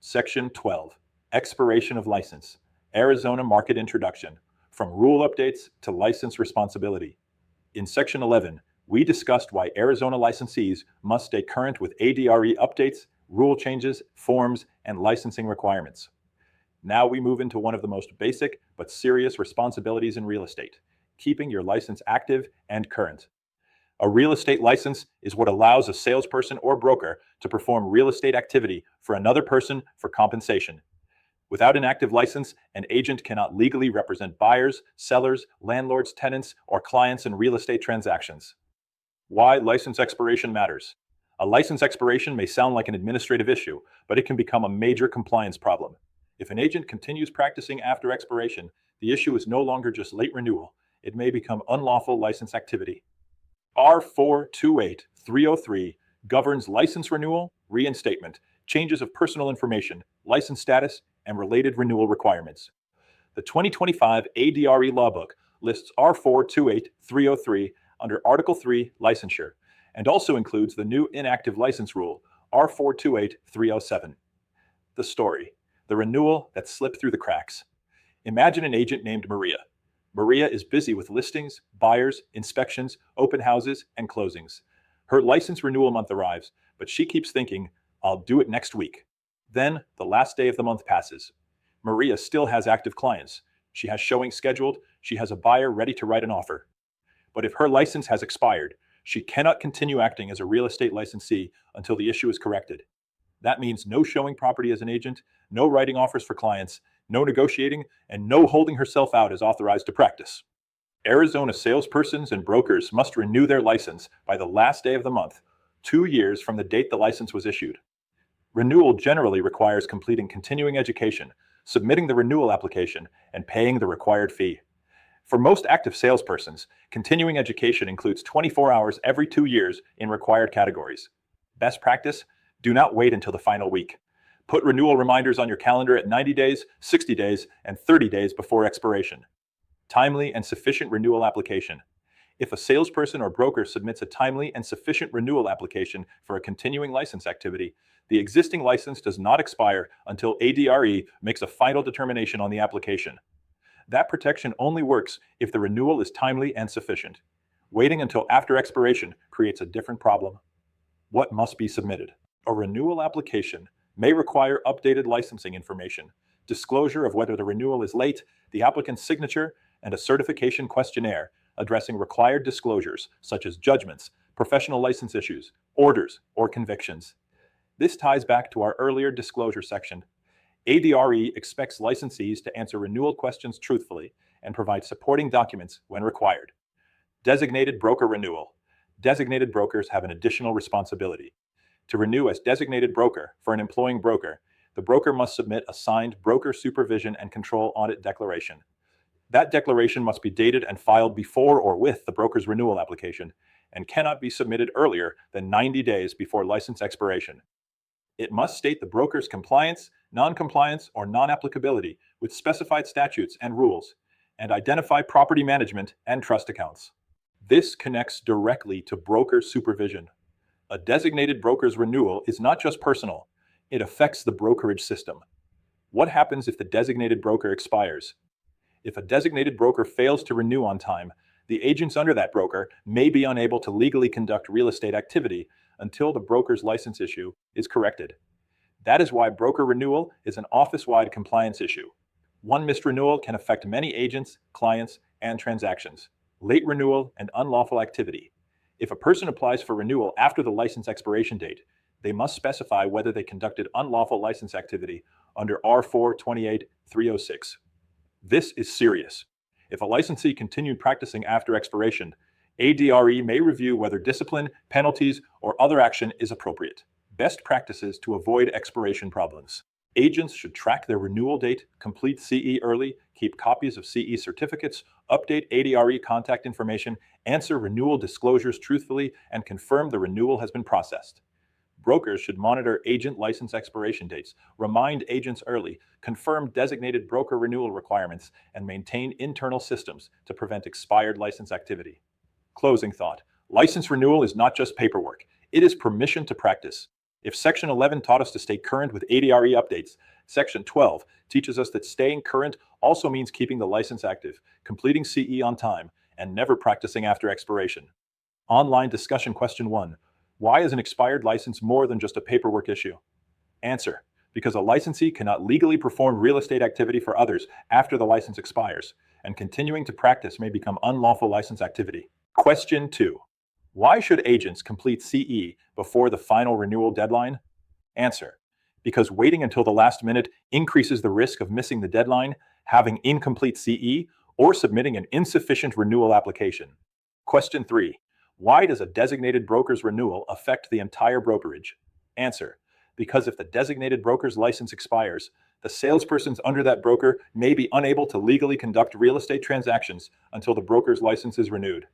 Section 12, Expiration of License, Arizona Market Introduction, from Rule Updates to License Responsibility. In Section 11, we discussed why Arizona licensees must stay current with ADRE updates, rule changes, forms, and licensing requirements. Now we move into one of the most basic but serious responsibilities in real estate, keeping your license active and current. A real estate license is what allows a salesperson or broker to perform real estate activity for another person for compensation. Without an active license, an agent cannot legally represent buyers, sellers, landlords, tenants, or clients in real estate transactions. Why license expiration matters. A license expiration may sound like an administrative issue, but it can become a major compliance problem. If an agent continues practicing after expiration, the issue is no longer just late renewal. It may become unlawful license activity. R428303 governs license renewal, reinstatement, changes of personal information, license status, and related renewal requirements. The 2025 ADRE Lawbook lists R428303 under Article 3, Licensure, and also includes the new inactive license rule, R428307. The story: the renewal that slipped through the cracks. Imagine an agent named Maria. Maria is busy with listings, buyers, inspections, open houses, and closings. Her license renewal month arrives, but she keeps thinking, "I'll do it next week." Then, the last day of the month passes. Maria still has active clients. She has showings scheduled. She has a buyer ready to write an offer. But if her license has expired, she cannot continue acting as a real estate licensee until the issue is corrected. That means no showing property as an agent, no writing offers for clients, no negotiating, and no holding herself out as authorized to practice. Arizona salespersons and brokers must renew their license by the last day of the month, 2 years from the date the license was issued. Renewal generally requires completing continuing education, submitting the renewal application, and paying the required fee. For most active salespersons, continuing education includes 24 hours every 2 years in required categories. Best practice: do not wait until the final week. Put renewal reminders on your calendar at 90 days, 60 days, and 30 days before expiration. Timely and sufficient renewal application. If a salesperson or broker submits a timely and sufficient renewal application for a continuing license activity, the existing license does not expire until ADRE makes a final determination on the application. That protection only works if the renewal is timely and sufficient. Waiting until after expiration creates a different problem. What must be submitted? A renewal application may require updated licensing information, disclosure of whether the renewal is late, the applicant's signature, and a certification questionnaire addressing required disclosures such as judgments, professional license issues, orders, or convictions. This ties back to our earlier disclosure section. ADRE expects licensees to answer renewal questions truthfully and provide supporting documents when required. Designated broker renewal. Designated brokers have an additional responsibility. To renew as designated broker for an employing broker, the broker must submit a signed broker supervision and control audit declaration. That declaration must be dated and filed before or with the broker's renewal application and cannot be submitted earlier than 90 days before license expiration. It must state the broker's compliance, non-compliance, or non-applicability with specified statutes and rules, and identify property management and trust accounts. This connects directly to broker supervision. A designated broker's renewal is not just personal, it affects the brokerage system. What happens if the designated broker expires? If a designated broker fails to renew on time, the agents under that broker may be unable to legally conduct real estate activity until the broker's license issue is corrected. That is why broker renewal is an office-wide compliance issue. One missed renewal can affect many agents, clients, and transactions. Late renewal and unlawful activity. If a person applies for renewal after the license expiration date, they must specify whether they conducted unlawful license activity under R428306. This is serious. If a licensee continued practicing after expiration, ADRE may review whether discipline, penalties, or other action is appropriate. Best practices to avoid expiration problems. Agents should track their renewal date, complete CE early, keep copies of CE certificates, update ADRE contact information, answer renewal disclosures truthfully, and confirm the renewal has been processed. Brokers should monitor agent license expiration dates, remind agents early, confirm designated broker renewal requirements, and maintain internal systems to prevent expired license activity. Closing thought. License renewal is not just paperwork. It is permission to practice. If Section 11 taught us to stay current with ADRE updates, Section 12 teaches us that staying current also means keeping the license active, completing CE on time, and never practicing after expiration. Online discussion question 1. Why is an expired license more than just a paperwork issue? Answer. Because a licensee cannot legally perform real estate activity for others after the license expires, and continuing to practice may become unlawful license activity. Question 2. Why should agents complete CE before the final renewal deadline? Answer. Because waiting until the last minute increases the risk of missing the deadline, having incomplete CE, or submitting an insufficient renewal application. Question 3. Why does a designated broker's renewal affect the entire brokerage? Answer. Because if the designated broker's license expires, the salespersons under that broker may be unable to legally conduct real estate transactions until the broker's license is renewed.